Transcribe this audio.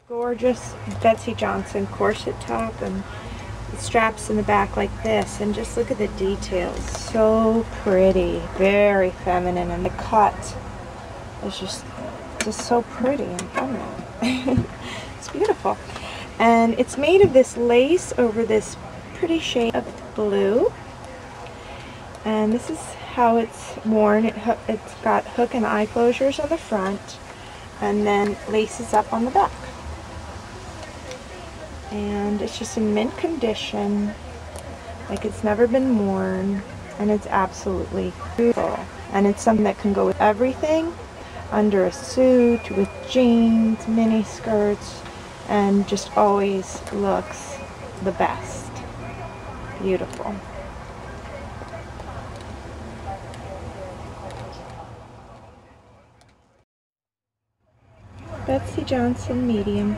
Gorgeous Betsey Johnson corset top, and the straps in the back like this, and just look at the details. So pretty, very feminine, and the cut is just so pretty and feminine. It's beautiful. And it's made of this lace over this pretty shade of blue. And this is how it's worn. It's got hook and eye closures on the front, and then laces up on the back. And it's just in mint condition, like it's never been worn, and it's absolutely beautiful. And it's something that can go with everything, under a suit, with jeans, mini skirts, and just always looks the best. Beautiful. Betsey Johnson medium.